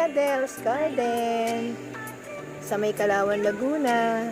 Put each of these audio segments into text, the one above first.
Adel's Garden sa may Kalawan, Laguna.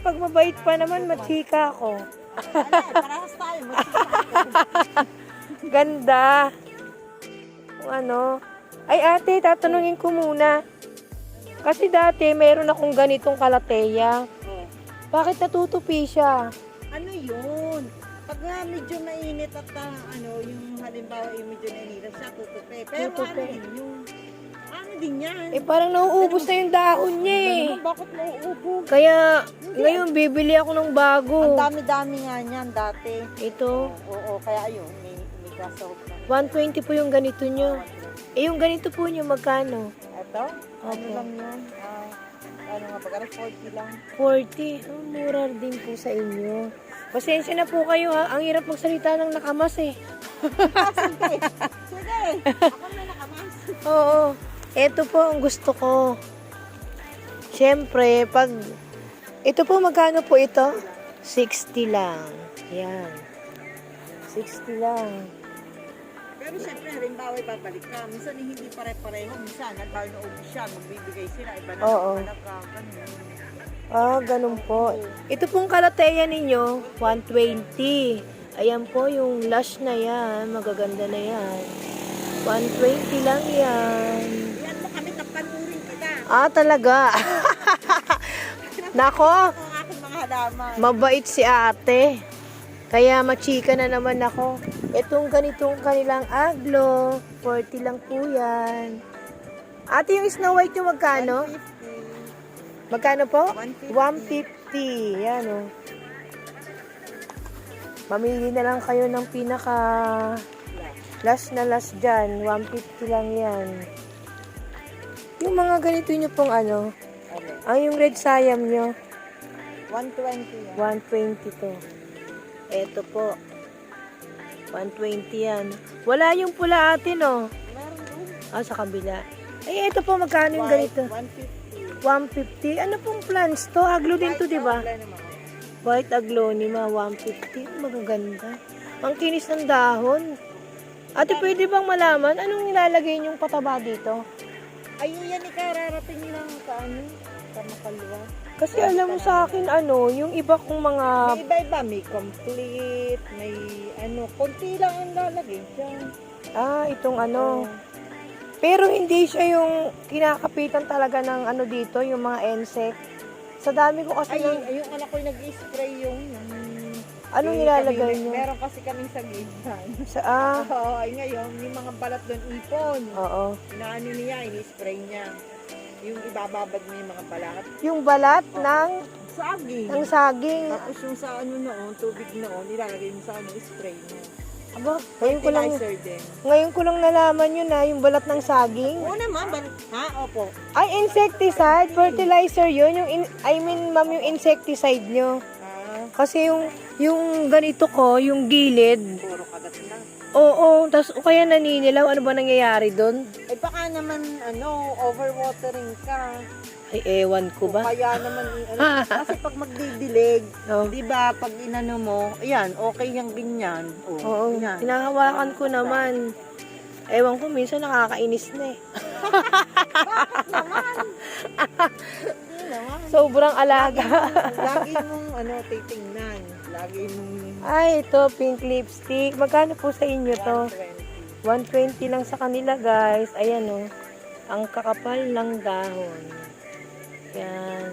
Pag mabait pa naman, machika ako. Parehas tayo. Ganda. Kung ano. Ay ate, tatanungin ko muna. Kasi dati, meron akong ganitong kalateya. Oh. Bakit natutupi siya? Ano yun? Pag nga medyo mainit at yung halimbawa yung medyo nainit siya, tutupi. Pero Tutupi. ano din yun? Ano din yan? Eh parang nauubos na yung dahon niya eh. Bakit nauubos? Kaya, ngayon bibili ako ng bago. Ang dami-dami nga niyan dati. Ito, Oo, kaya ayun, may kasahog na. 120 po yung ganito nyo. Eh yung ganito po nyo, magkano? Ito? Ano Opo. lang yun? Ano nga, pag 40 lang. 40. Oh, mura din po sa inyo. Pasensya na po kayo ha. Ang hirap magsalita ng nakamas eh. Sige, sige. Ako na nakamas. Oo. Ito po ang gusto ko. Siyempre, pag... Ito po, magkano po ito? 60 lang. Yan. 60 lang. Pero siyempre, halimbawa babalik ka. Minsan hindi pare-pareho. Minsan, halimbawa naubos siya, magbibigay sila. Iba na Oo. talaga. Ah, ganun po. Ito pong kalateya ninyo, 120. Ayan po yung lush na yan. Magaganda na yan. 120 lang yan. Yan mo kami, tapanurin kita. Ah, talaga. Nako, Ang aking mga halaman. mabait si ate. Kaya machika na naman ako. Itong ganitong kanilang aglo, 40 lang po yan. Ate, yung Snow White yung magkano? 150. Magkano po? 150. 150. Yan o. Mamili na lang kayo ng pinaka last na last dyan. 150 lang yan. Yung mga ganito nyo pong ano, ang yung red Siam nyo, 120 yan. 120 to. Eto po. 120 yan. Wala yung pula ate, no? Meron doon. Ah, sa kabila. Ay, ito po, magkano yung White, ganito? 150. 150. Ano pong plants to? Aglo din to, di ba? Wala naman. White aglonema, 150. Magaganda. Ang kinis ng dahon. Ate, pwede bang malaman anong nilalagay niyong pataba dito? Ay, yan ikararating lang sa makalwa. Kasi alam mo sa akin, yung iba kong mga... May iba-iba, may complete, may konti lang ang lalagay dyan. itong Pero hindi siya yung kinakapitan talaga ng dito, yung mga insect. Sa dami ko kasi Yung anak ko nag-spray yung... anong nilalagay niyo? Meron kasi kaming sa gildan. Oo, ay ngayon, yung mga balat doon ipon. Oo. Inaano niya, ini-spray niya. Yung ibababad mo yung mga balat. Yung balat Saging. ng saging. Tapos yung sa tubig noon, ilalagay mo sa spray mo. Aba, Fertilizer din. ngayon ko lang nalaman yun yung balat ng saging. Oo naman, opo. Ay, insecticide, fertilizer yun. Ma'am, yung insecticide nyo. Kasi yung ganito ko, yung gilid. Puro kagat na. Oo, tapos kaya naninilaw. Ano ba nangyayari doon? Eh baka naman, overwatering ka. Ay, ewan ko O ba? kaya naman, kasi pag magdidilig, Oo. di ba, pag inano mo, ayan, okay yung ganyan. Oo, Yan. hinahawakan ko naman. Ewan ko, minsan nakakainis na eh. Hindi naman. Sobrang alaga. Lagi mong, titingnan. Lagi mong Ay, ito, pink lipstick. Magkano po sa inyo to? 120. 120 lang sa kanila, guys. Ayan, oh. Ang kakapal ng dahon. Yan.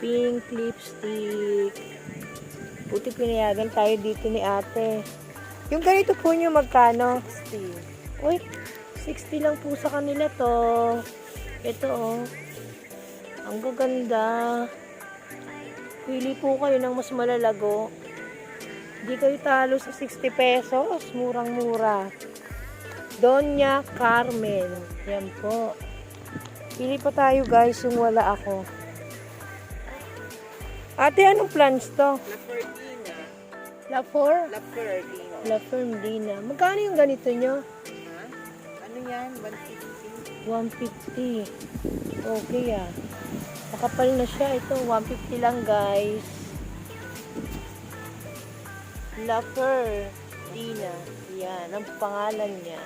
Pink lipstick. Buti pinayagan tayo dito ni ate. Yung ganito po nyo, magkano? 60. Uy, 60 lang po sa kanila to. Ito, oh. Ang gaganda. Pili po kayo ng mas malalago. Hindi kayo talo sa 60 pesos. Murang-mura. Doña Carmen. Yan po. Pili pa tayo guys, yung wala ako. Ate, anong plants to? La Ferdina. La Flor? La Ferdina. La Ferdina. Magkano yung ganito nyo? Ha? Ano yan? 150. 150. Okay ah. Makapal na siya. Ito, 150 lang guys. La Ferdina. Yan, ang pangalan niya.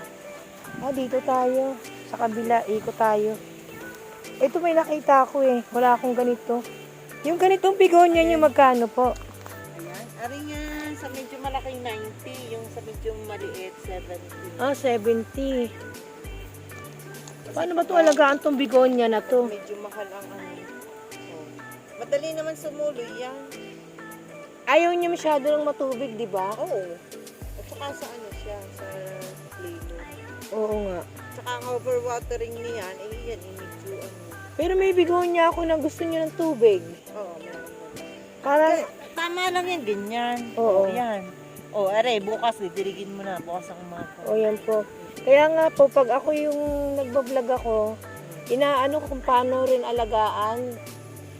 Dito tayo. Sa kabila, ikot tayo. Ito may nakita ako eh. Wala akong ganito. Yung ganitong bigonya nyo, magkano po? Ayan. Ari nga, sa medyo malaking 90. Yung sa medyo maliit, 70. 70. Paano ba ito alagaan tong bigonya na to? Medyo mahal ang ano. Oh. Madali naman sumuloy yan. Ayaw niya masyado ng matubig, di ba? Oo. At saka sa ano siya, sa lilo. Oo nga. Tsaka ang overwatering niyan, yan, medyo ano. Pero may bigonya ako na gusto niya ng tubig. Oo, meron naman. Parang, Tama lang yan, ganyan. Oo. Yan. O, are, bukas, didirigin mo na. Bukas ang umaga. yan po. Kaya nga po, pag ako yung nagbablog ako, inaano ko kung paano rin alagaan.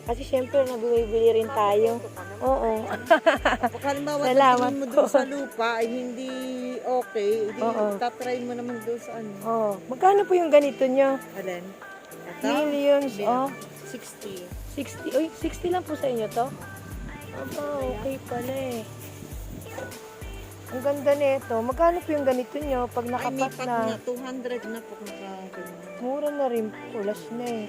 Kasi syempre, nabibili rin tayo. Oo. Baka halimbawa, Salamat tingin mo po. doon sa lupa ay hindi okay, hindi Oo. tatry mo naman doon sa ano. Oo. Magkano po yung ganito nyo? Alin? Ito? Millions, oh. 60. 60. Uy, 60 lang po sa inyo to? Aba, okay pala eh. Ang ganda nito. Magkano po yung ganito nyo pag Ay, may nakapat pag na? na 200 na po nakaganyan. Mura na rin po. Last na eh.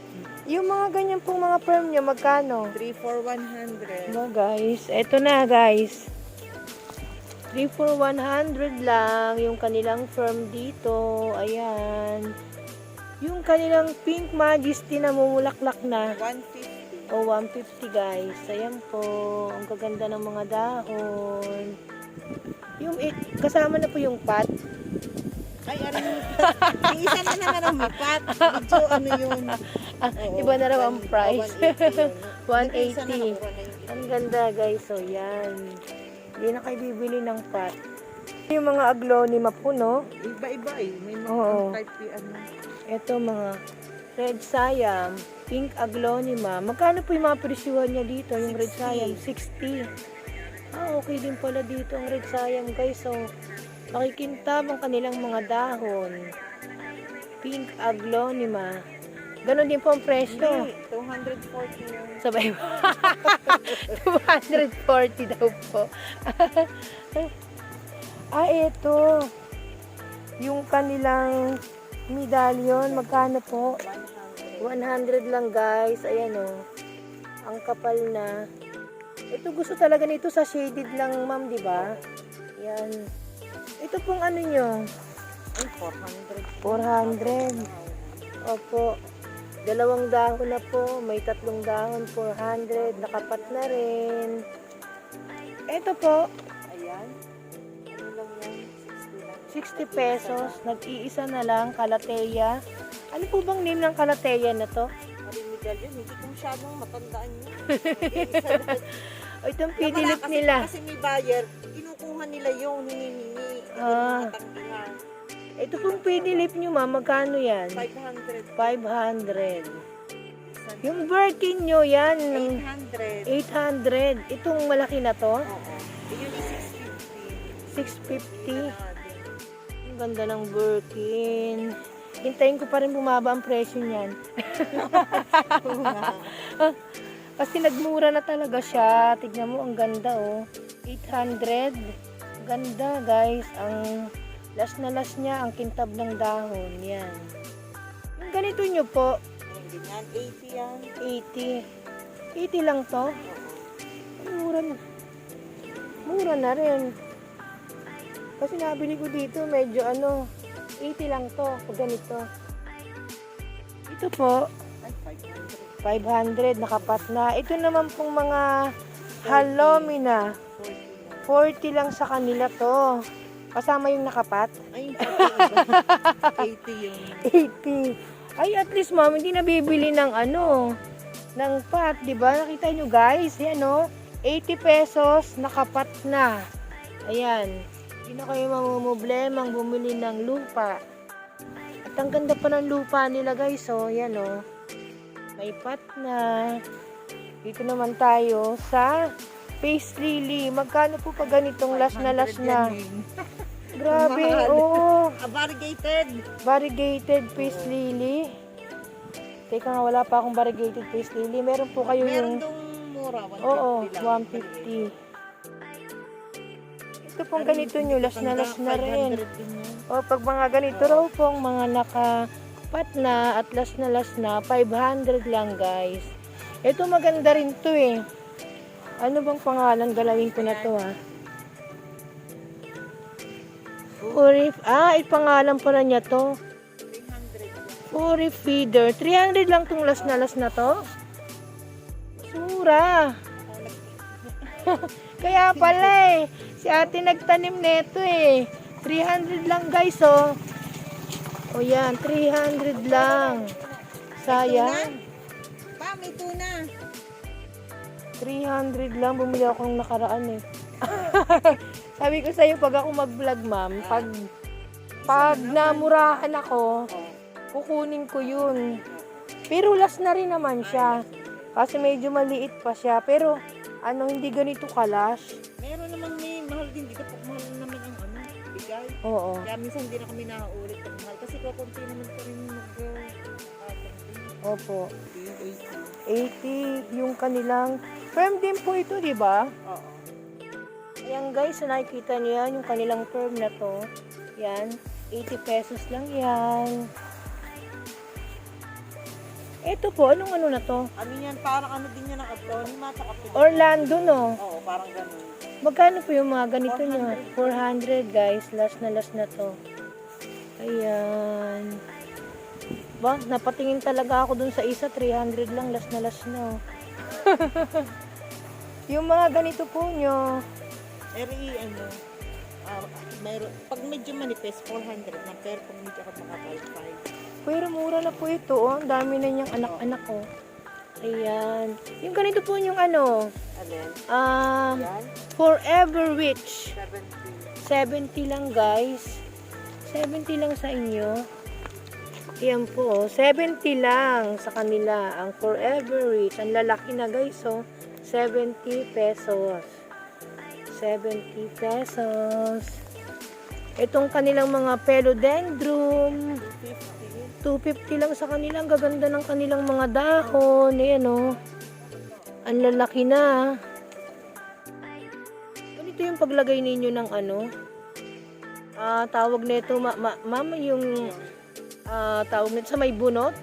Yung mga ganyan pong mga firm nyo, magkano? 3 for 100. No guys, eto na guys. 3 for 100 lang yung kanilang firm dito. Ayan. Yung kanilang Pink Majesty na mumulaklak na. 150. O 150 guys. Ayan po. Ang gaganda ng mga dahon. Yung kasama na po yung pot. Ay, ano yung yung isa na naman ang mipat. Medyo ano yun. Oo, Iba na raw ang price. 180 yun. 180. Ang ganda guys. So yan. Hindi na kayo bibili ng pot. Yung mga aglonema po, no? Iba-iba eh. May mga Oo. type ano. Ito mga red siam, pink aglonema. Magkano po yung mga presyuhan niya dito? Yung red 60. siam, 60. Okay din pala dito ang red siam guys. So, makikintab ang kanilang mga dahon. Pink aglonema. Ganon din po ang presyo. Hindi, 240 yun. Sabay 240 daw po. Ito. Yung kanilang medallion, magkano po? 100 lang guys. Ayan o. Ang kapal na. Ito gusto talaga nito sa shaded lang ma'am, di ba? Yan. Ito pong ano nyo? Ay, 400. 400. Opo. 2 dahon na po. May 3 dahon. 400. Nakapat na rin. Ito po. Ayan. Ano lang yan? 60 lang. 60 pesos. Nag-iisa na lang. Calathea. Ano po bang name ng Calathea na to? Marimigal yun. Hindi ko masyadong matandaan yun. O itong pidilip nila. Kasi may buyer, kinukuha nila yung hinihingi. Ah. Matanggihan. Ito pong pidilip nyo ma. Magkano yan? 500. 500. Yung Birkin nyo yan. 800. 800. Itong malaki na to? Oo. Yun is 650. 650. Ang ganda ng Birkin. Hintayin ko pa rin bumaba ang presyo niyan. Kasi nagmura na talaga siya. Tignan mo, ang ganda oh. 800. Ganda guys. Ang last na last niya, ang kintab ng dahon. Yan. Yung ganito nyo po, Hindi yan. 80 yan. 80. 80 lang to. Mura na. Mura na rin. Kasi nabili ko dito, medyo 80 lang to. Pag ganito. Ito po, Ay, 500, 500. nakapat na. Ito naman pong mga halomina. 40 lang sa kanila to. Kasama yung nakapat. Ay, 80 yun. 80. Ay, at least ma'am, hindi nabibili ng ng pot, di ba? Nakita nyo guys, yan 80 pesos, nakapat na. Ayan. Hindi na kayo mamumoblemang bumili ng lupa. At ang ganda pa ng lupa nila guys, yan May pot na. Dito naman tayo sa face lily. Magkano po pa ganitong last na? 500 yan, eh. Grabe, Mahal. oo. Variegated. Variegated face lily. Teka nga, wala pa akong variegated face lily. Meron po kayo Meron yung... dong mura, 150 Oo, lang. 150. Ito pong ganito nyo, last na rin. 500 din yan. O, pag mga ganito raw pong mga nakapat na at last na, 500 lang guys. Ito maganda rin to eh. Ano bang pangalan? Galawin ko na to ha. Pangalan pala niya to. 300 yan. Furry feeder. 300 lang tong last na to. Sura. Kaya pala eh. Si ate nagtanim neto eh. 300 lang guys oh. O yan, 300 lang. Sayang. Pa, may tuna. 300 lang. Bumili ako ng nakaraan eh. Sabi ko sa'yo, pag ako mag-vlog ma'am, pag namurahan ako, kukunin ko yun. Pero last na rin naman siya. Kasi medyo maliit pa siya. Pero hindi ganito kalash. Meron namang may mahal din dito. Pag mahal naman ang bigay. Oo. Kaya minsan hindi na kami nakaulit pag mahal. Kasi kukunti naman pa rin Opo. 80 yung kanilang firm din po ito, di ba? Oo. Ayan guys, nakikita niyo yan, yung kanilang firm na to. Yan, 80 pesos lang yan. Ito po, anong ano na to? Ano yan? Parang din yan ang Antonima sa kapit. Orlando, no? Oo, parang ganun. Magkano po yung mga ganito nyo? 400 guys, last na to. Ayan. Ba, napatingin talaga ako dun sa isa, 300 lang, last na. Yung mga ganito po nyo, mayroon, pag medyo manifest, 400 na, pero pag medyo ka makapal, 5. pero mura na po ito, oh. Ang dami na niyang anak-anak, oh. Ayan. Yung ganito po yung Alin? Yan? Forever Witch. 70. 70 lang, guys. 70 lang sa inyo. Ayan po, oh. 70 lang sa kanila. Ang Forever Witch. Ang lalaki na, guys, oh. 70 pesos. 70 pesos. Itong kanilang mga philodendron, 250 lang sa kanila. Ang gaganda ng kanilang mga dahon. Ayan o. Ang lalaki na. Ganito yung paglagay ninyo ng tawag nito, mama, yung tawag nito sa may bunot.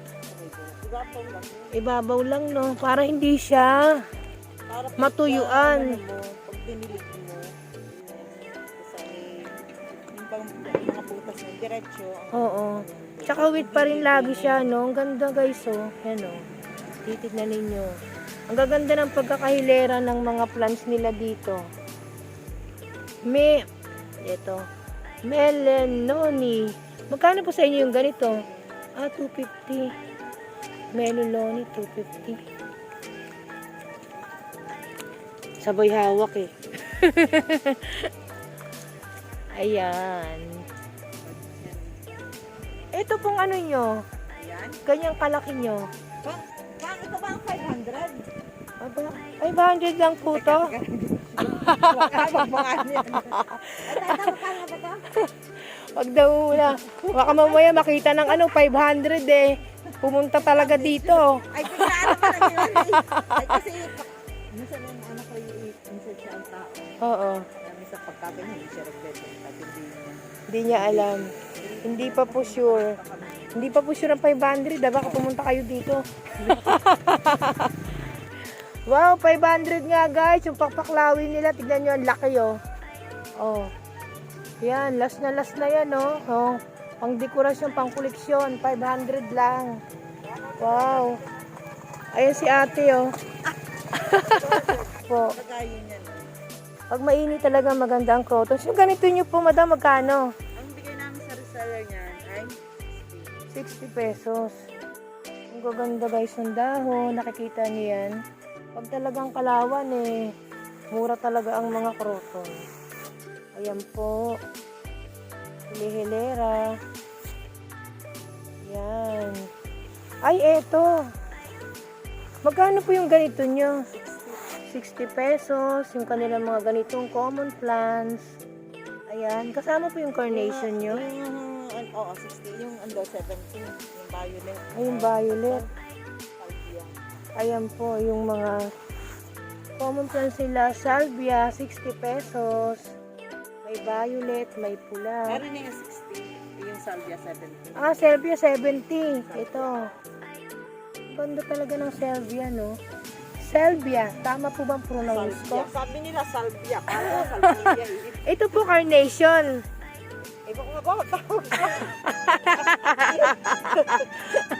Ibabaw lang, no? Para hindi siya matuyuan. Pag dinilig mo, yung mga butas na diretso. Oo. Tsaka wheat pa rin lagi siya, no? Ang ganda, guys, oh. Yan, oh. Titignan ninyo. Ang gaganda ng pagkakahilera ng mga plants nila dito. Ito. Melononi. Magkano po sa inyo yung ganito? 250. Melononi, 250. Sabay hawak eh. Ayan. Ito pong ano nyo? Ayan. Ganyang kalaki nyo. Ito ba ang 500? Aba, 500 lang po to. Wag daw na. Baka mamaya makita ng 500 eh. Pumunta talaga dito. Ay, biglaan naman yun. Ay, kasi, minsan yung anak ko minsan siya ang tao. Oo. Kaya minsan pagkakanya, hindi siya nagbenta. Hindi niya alam. Hindi pa po sure. Hindi pa po sure ang 500. Baka pumunta kayo dito. Wow, 500 nga guys. Yung pakpaklawin nila. Tignan nyo, ang laki oh. Oh. Yan, last na yan oh. Oh. Pang dekorasyon, pang koleksyon. 500 lang. Wow. Ayan si ate oh. Po. Pag mainit talaga maganda ang crotons. Yung ganito nyo po, madam, magkano? Ang bigay namin sa reseller niyan ay 60 pesos. Ang gaganda guys ng dahon. Nakikita niyo yan. Pag talagang kalawan eh, mura talaga ang mga croton. Ayan po. Hilera. Yan. Ay, eto. Magkano po yung ganito nyo? 60 pesos. Yung kanilang mga ganitong common plants. Ayan. Kasama po yung carnation nyo. Oo, 60. Yung 70. Yung violet. Ay, yung violet. Salvia. Ayan po, yung mga common plants nila. Salvia, 60 pesos. May violet, may pula. Meron na yung 60. Yung salvia 70. Ah, salvia, 70. Ito. Ganda talaga ng salvia, no? Salvia. Tama po bang pronounce ko? Salvia. Sabi nila salvia. Kala ko salvia. Ito po, carnation. Iba ko nga ba? Tawag ko.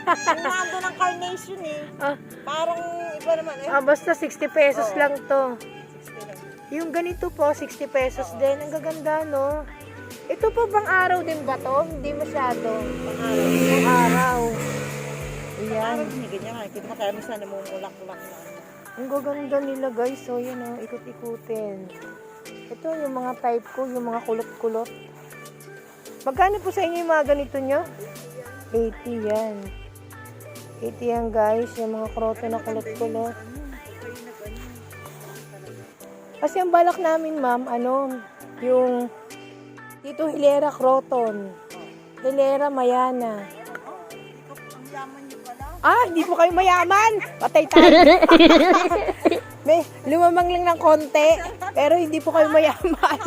Yung nando ng carnation eh. Ah. Parang iba naman eh. Ah, basta 60 pesos Oo. lang to. 60 lang. Yung ganito po, 60 pesos din. Ang gaganda, no? Ito po bang araw din ba to? Hindi masyado. Pang araw. Parang Ayan. hindi ganyan nga. Kita mo kaya minsan namumulak-mulak na. Ang gaganda nila, guys. So, yan o. Ikot-ikutin. Ito, yung mga type ko. Yung mga kulot-kulot. Magkano po sa inyo yung mga ganito nyo? 80 yan. 80 yan, guys. Yung mga kroto na kulot-kulot. Kasi ang balak namin, ma'am, yung dito Hilera Croton. Hilera Mayana. Ang yaman niyo pala. Ah, hindi po kayo mayaman. Patay tayo. May lumamang lang ng konti, pero hindi po kayo mayaman.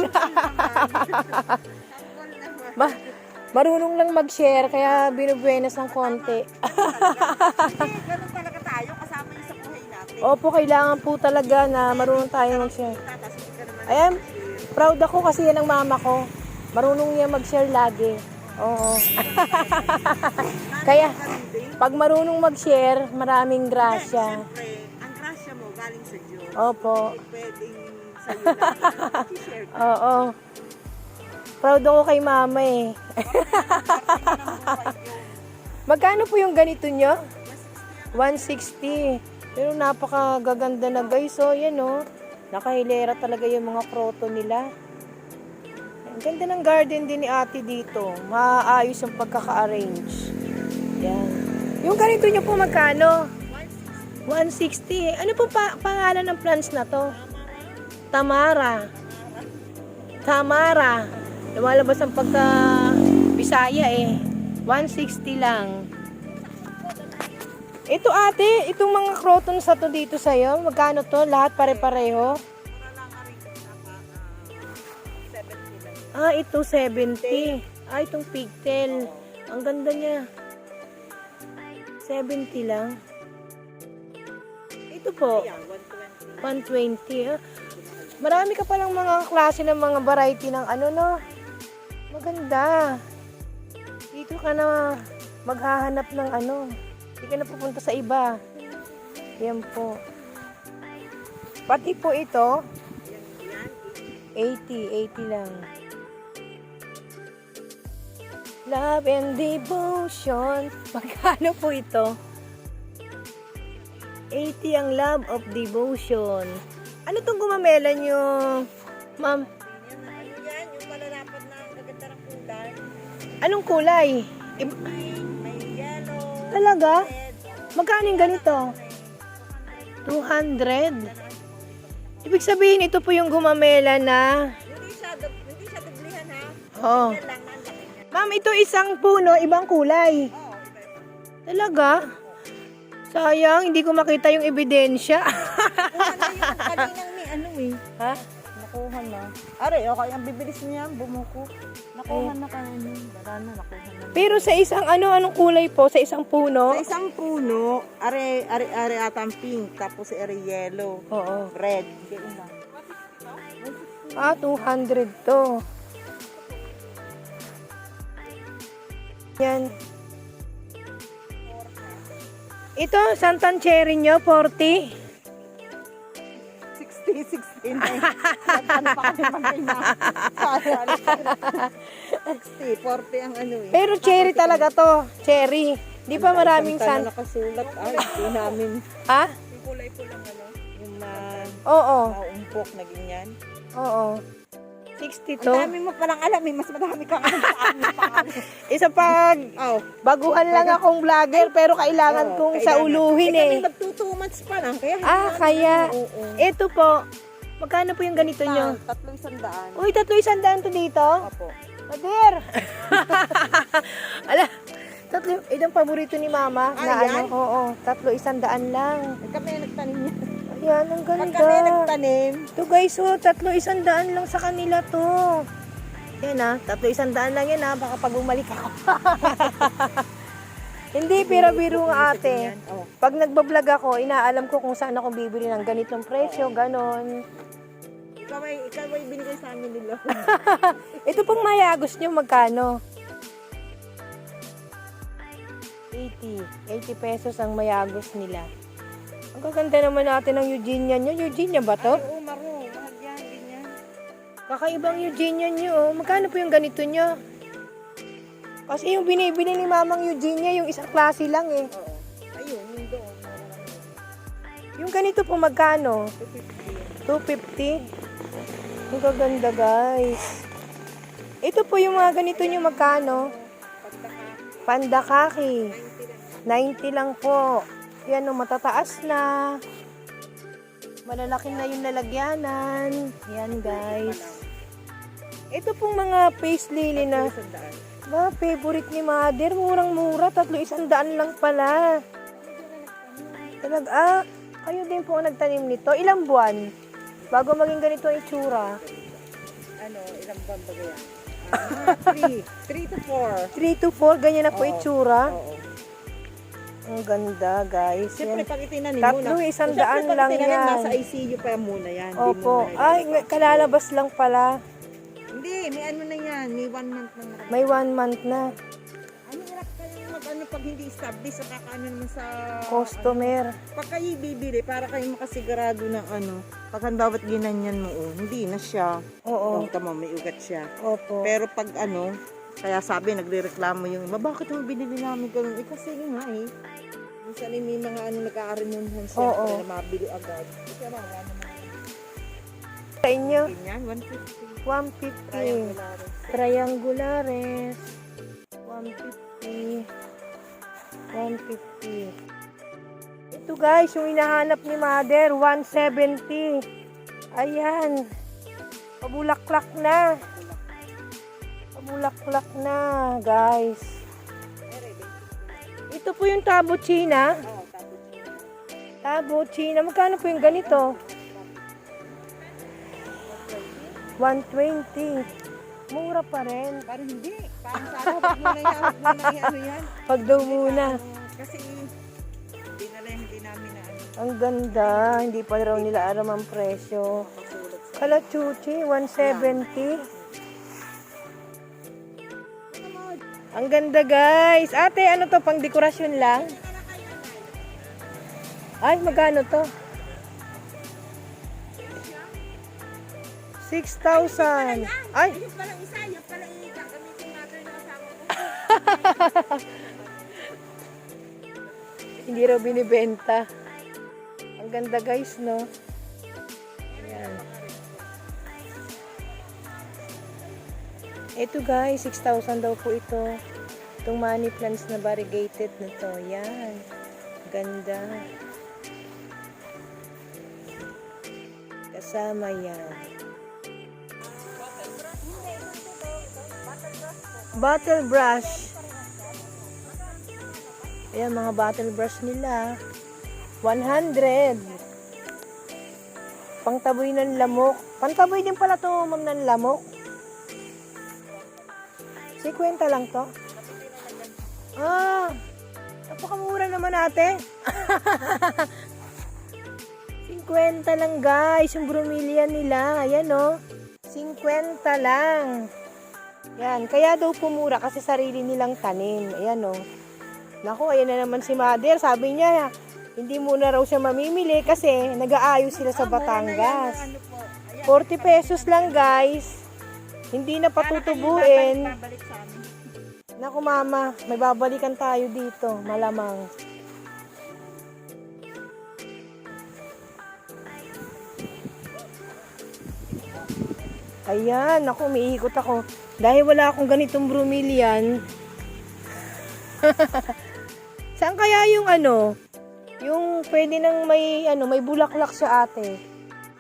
Marunong lang mag-share, kaya binubuenas ng konti. Ganun talaga tayo. Kasama yun sa buhay natin. Opo, kailangan po talaga na marunong tayo mag-share. Tapos hindi ka naman. Ayan, proud ako kasi yan ang mama ko. Marunong niya mag-share lagi. Oo. Kaya, pag marunong mag-share, maraming grasya. Siyempre, ang grasya mo galing sa Diyos. Opo. Hindi pwedeng sa'yo lang. I-share ka. Oo. Proud ako kay mama eh. Magkano po yung ganito nyo? 160. Pero napakagaganda na guys. So, yan o. Nakahilera talaga yung mga kroto nila. Ang ganda ng garden din ni ate dito. Maayos yung pagkaka-arrange. Yan. Yung ganito nyo po magkano? 160. Ano po pangalan ng plants na to? Tamara. Tamara. Lumalabas ang pagka Bisaya eh. 160 lang. Ito ate, itong mga crotons sa to dito sa'yo, magkano to? Lahat pare-pareho? Ah, ito 70. Ah, itong pigtail. Ang ganda niya. 70 lang. Ito po, 120. Ah. Marami ka palang mga klase ng mga variety ng ano, no? Maganda. Dito ka na maghahanap ng ano. Hindi ka na pupunta sa iba. Yan po. Pati po ito, 80 lang. Love and devotion. Magkano po ito? 80 ang love of devotion. Ano itong gumamela nyo, ma'am? Ano yan? Yung malalapad na ang gaganda ng kulay. Anong kulay? May yellow, Talaga? red. Magkano yung ganito? 200? Ibig sabihin, ito po yung gumamela na... Hindi siya dublihan ha. Oh. Yan lang na ang laki niya. Ma'am, ito isang puno, ibang kulay. Oo, iba-iba. Talaga? Sayang, hindi ko makita yung ebidensya. Kuha na yung kaninang ni ano eh. Ha? Nakuha na. Are, okay, ang bibilis niya, bumuko. Nakuha na kanina. Wala na, nakuha na. Pero sa isang anong kulay po? Sa isang puno? Sa isang puno, are atang pink, tapos are yellow, Oo. red. Ganun lang. Ah, 200 to. Yan. Ito, santan cherry nyo, 40. 60, 69. Ano pa kami mag-ina? 60, 40 ang ano eh. Pero cherry talaga to. Cherry. Di pa maraming Sana san... nakasulat. Ay, hindi namin. Ha? Yung kulay po lang ano. Yung Oo. maumpok na ganyan. Oo. 62. Ang dami mo palang alam, mas madami kang alam sa amin pa. Isa pag Oh. baguhan lang akong vlogger pero kailangan kong sauluhin Kami eh. magto 2 months pa lang. Kaya Kaya. Oo. Ito po. Magkano po yung ganito nyo? 300. Uy, 300 to dito? Opo. Pader! Ala, itong paborito ni Mama. Ah, na yan? ano, oo, 300 lang. Kami nagtanim niya. Ayan, ang Pag ganda. kami nagtanim, Ito guys, 300 lang sa kanila to. Yan 300 lang yan baka pag bumalik ako. Hindi, pero biro nga ate. Oh. Pag nagbablog ako, inaalam ko kung saan ako bibili ng ganitong presyo, ganon. Ikaw ay binigay sa amin nila. Ito pang mayagos nyo, magkano? 80 pesos ang mayagos nila. Ang gaganda naman natin ng Eugenia nyo. Eugenia ba to? Oo, Maro. Mahal yan, ganyan. Kakaibang Eugenia nyo. Magkano po yung ganito nyo? Kasi yung binibili ni Mamang Eugenia, yung isang klase lang eh. Oo. Ayun, yung doon. Yung ganito po magkano? 250. Ang gaganda guys. Ito po yung mga ganito nyo magkano? Pandakaki. 90 lang po. Yan o, matataas na. Malalaki na yung lalagyanan. Yan guys. Ito pong mga face lily na ba, favorite ni Mother. Murang-mura. 300 lang pala. Talaga, kayo din po ang nagtanim nito. Ilang buwan? Bago maging ganito ang itsura. Ilang buwan ba yan? 3 to 4. 3 to 4, ganyan na po Oo. itsura. Oo. Ang ganda, guys. Siyempre, Yan. pag itinanim Tatlo, muna. 100 Siyempre, pag lang itinanim, yan. nasa ICU pa muna yan. Hindi Opo. mo na Ay, ilalabas. kalalabas lang pala. Hindi, may ano na yan. May 1 month na nakalabas. May 1 month na. Ano hirap kayong mag-ano pag hindi established sa kakaano naman sa... Customer. Pag kayo bibili, para kayo makasigurado ng ano, pag bawat ginanyan mo, hindi na siya. Oo. Tama, may ugat siya. Opo. Pero pag ano, kaya sabi, nagre-reklamo yung iba, bakit mo binili namin ganun? Kasi nga minsan may mga ano nag-aarimonhan siya Oo. na mabili agad. Kasi wala naman. Sa inyo, Ganyan, 150. 150. Triangulares. Triangulares. 150. 150. Ito guys, yung hinahanap ni Mother, 170. Ayan. Pabulaklak na. Pabulaklak na, guys. Ito po yung tabo China. Oo, tapos. Tabo China. Magkano po yung ganito? 120. Mura pa rin. Parang hindi. Parang sana, huwag mo na ano yan. Pag daw muna. Kasi, hindi namin na ano. Ang ganda. Hindi pa raw nila alam ang presyo. Pasulat sa... Kalachuchi, 170. Ang ganda guys. Ate, ano to? Pang dekorasyon lang? Ay, magkano to? 6,000. Ay, Yung palang isa, yung palang gagamitin natin na kasama ko. hindi raw binibenta. Ang ganda guys, no? Ayan. Ito guys, 6,000 daw po ito. Itong money plants na variegated na to. Yan. Ganda. Kasama yan. Bottle brush. Ayan, mga bottle brush nila. 100. Pangtaboy ng lamok. Pantaboy din pala to, ma'am, ng lamok. 50 lang to. Napakamura naman ate. 50 lang guys, yung bromeliad nila. Ayan o. 50 lang. Yan, kaya daw pumura kasi sarili nilang tanim. Ayan o. Naku, ayan na naman si Mother. Sabi niya, hindi muna raw siya mamimili kasi nag-aayos sila sa Batangas. 40 pesos lang guys. Hindi na patutubuin. Babalik sa amin. Naku mama, may babalikan tayo dito. Malamang. Ayan, ako, umiikot ako. Dahil wala akong ganitong bromelian. Saan kaya yung ano? Yung pwede nang may, may bulaklak siya ate.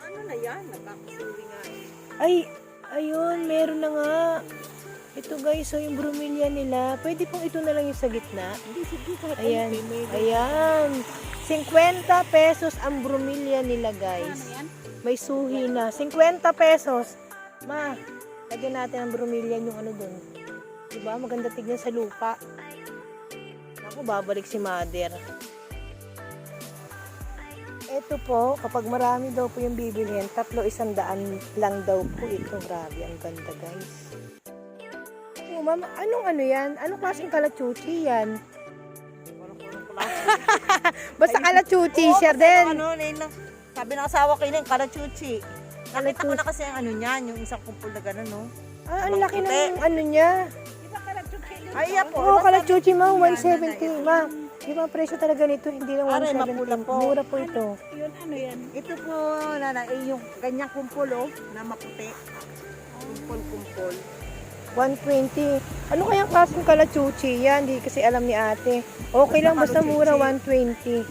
Ano na yan? Nagkakasuwi nga. Ay, ayun, meron na nga. Ito guys, so yung bromelian nila. Pwede pong ito na lang yung sa gitna. Hindi, sige, kahit Ayan, ano, may ayan. 50 pesos ang bromelian nila guys. Ano yan? May suhi na. 50 pesos. Ma, lagyan natin ang bromelian yung ano dun. Diba? Maganda tignan sa lupa. Ako, babalik si mother. Ito po, kapag marami daw po yung bibilihin, 300 lang daw po ito. Grabe, ang ganda guys. Oh, ma'am, anong ano yan? Anong klaseng kalachuchi yan? Basta kalachuchi siya din. Ano, sabi ng asawa ko yun, karachuchi. Nakita ko na kasi ang ano niyan, yung isang kumpul na gano'n, no? Ah, ang laki ng ano niya. Ay, yeah po. Oo, kalachuchi ma, 170 ma. Di ba ang presyo talaga nito? Hindi lang Aray, 170. mapula po. Mura po ito. Yun, ano yan? Ito po, nana, yung ganyang kumpul, oh, na maputi. Kumpul-kumpul. 120. Ano kayang klaseng kalachuchi yan? Hindi kasi alam ni ate. Okay lang, basta mura 120.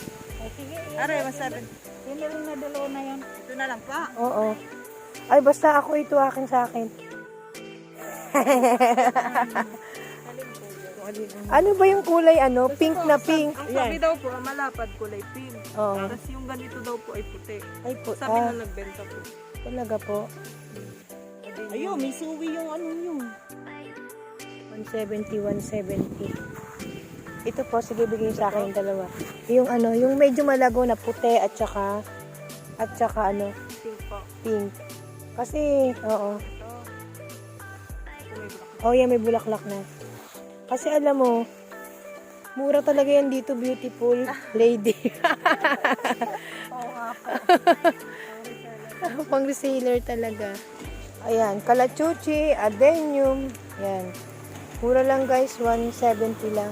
Aray, masabi. Yun na rin na dalawa na yun. Ito na lang pa. Oo. Ay, basta ako ito akin sa akin. Ano ba yung kulay ano? Pink na pink. Ang sabi daw po, ang malapad kulay pink. Oo. Tapos yung ganito daw po ay puti. Ay po. Sabi nung nagbenta po. Talaga po. Ayun, may suwi yung ano yung. 170, 170. Ito po, sige bigay sa akin yung dalawa. Yung ano, yung medyo malago na puti at saka ano, Pink po. pink. Kasi, oo. Ito. Ito may black. Oh, yan, may bulaklak na. Kasi alam mo, mura talaga yan dito, beautiful lady. Oo nga po. Pang reseller talaga. Ayan, kalachuchi, adenium. Yan. Mura lang guys, 170 lang.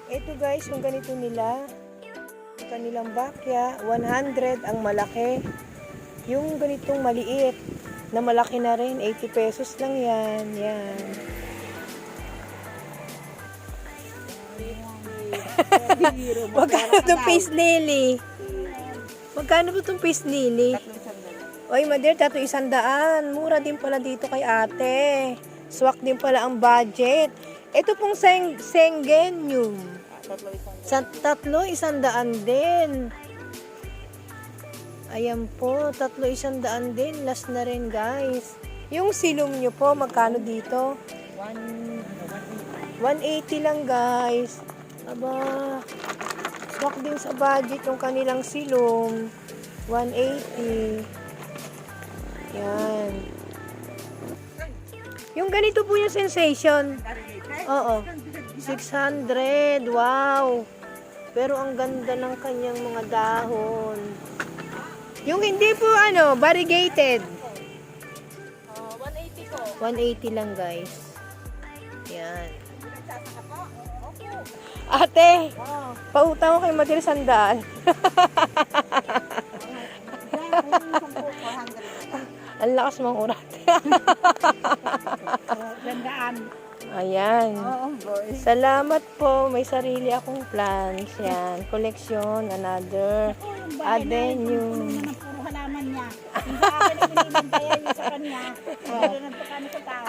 Ito guys, yung ganito nila. Yung kanilang bakya, 100 ang malaki. Yung ganitong maliit, na malaki na rin, 80 pesos lang yan. Yan. Magkano itong peace lily? Magkano po itong peace lily? Oy, Mader, 100. Mura din pala dito kay ate. Swak din pala ang budget. Ito pong Sengenium. Sa 100 din. Ayan po, 100 din. Last na rin, guys. Yung silom nyo po, magkano dito? 180 lang, guys. Aba, swak din sa budget yung kanilang silom. 180. Yan. Yung ganito po yung sensation. Oo. 600. Wow. Pero ang ganda ng kanyang mga dahon. Yung hindi po variegated. 180 po. 180 lang guys. Yan. Ate, pautang ko kay Matil 100. Ang lakas mong urat. Gandaan. Ayan. Oo, boy. Salamat po. May sarili akong plants. Yan. Collection. Another. Adenium. Puro halaman niya. Yung sa akin ay inibintaya niya sa kanya. Meron ng pagkano sa tao.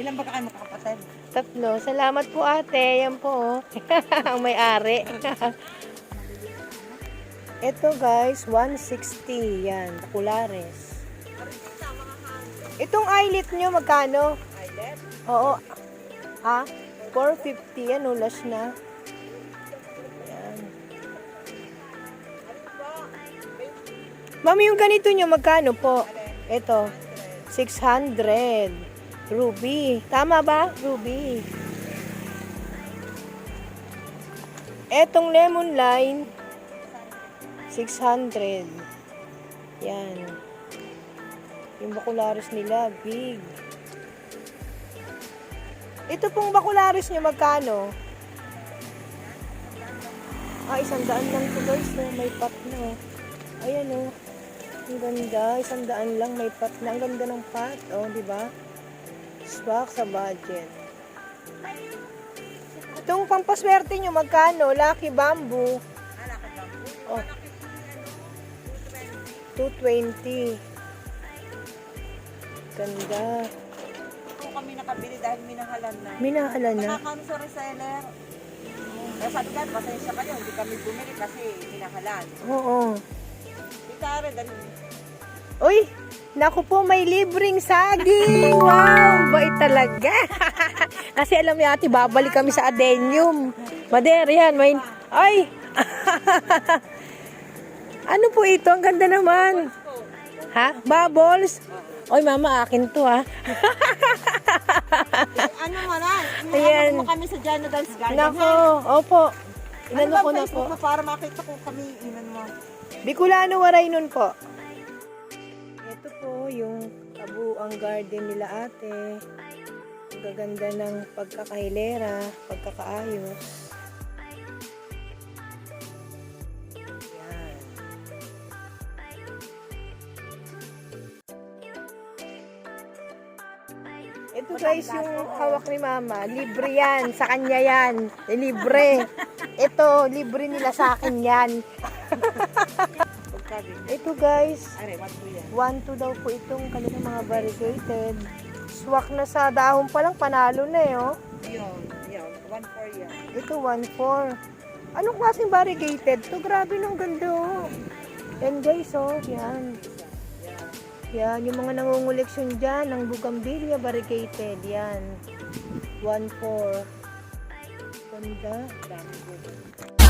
Ilan ba kayo makakapatid? 3. Salamat po ate. Yan po. Ang may-ari. Ito guys, 160. Yan. Baculares. Itong eyelet nyo, magkano? Eyelet? Oo. Ha? 450. Yan, ulas na. Yan. Mami, yung ganito nyo, magkano po? Ito. 600. Ruby. Tama ba? Ruby. Etong lemon line, 600. Yan. Yung bacularis nila, big. Ito pong bacularis nyo, magkano? 100 lang to guys. Oh. May pot na. Oh. Ayan oh. Ang ganda, 100 lang may pot na. Ang ganda ng pot, oh, di ba? Swak sa budget. Itong pampaswerte nyo, magkano? Lucky Bamboo. Oh. 220. Ganda. Kung kami nakabili dahil minahalan na. Minahalan na. Nakakano sa reseller. Kaya sabi ka, pasensya kayo, hindi kami bumili kasi minahalan. Oo. Itare, dali. Uy! Naku po, may libreng saging! Wow! Bait talaga! Kasi alam niyo ate, babalik kami sa Adenium. Mader, yan. May... Ay! Ano po ito? Ang ganda naman. Ha? Bubbles? Oy, mama, akin to ha. Ano mo na? Ayan. Ano mo kami sa Jonathan's Garden, Nako, opo. Inano ko na po. Facebook mo para makita ko kami, inan mo. Bicolano Waray nun po. Ito po yung kabuang garden nila ate. Ang gaganda ng pagkakahilera, pagkakaayos. Yan. Ito guys, yung hawak ni mama. Libre yan. Sa kanya yan. Libre. Ito, libre nila sa akin yan. Pagkabi. Ito guys, Are, what do yan? 1-2 daw po itong kanilang mga variegated. Swak na sa dahon pa lang, panalo na eh, oh. Yun, 1-4 yan. Ito, 1-4. Anong klaseng variegated? To grabe nung ganda, oh. Yan guys, oh, yan. Yan, yung mga nangunguleksyon dyan, ng Bougainvillea variegated, yan. 1-4. Ganda. Dami ko.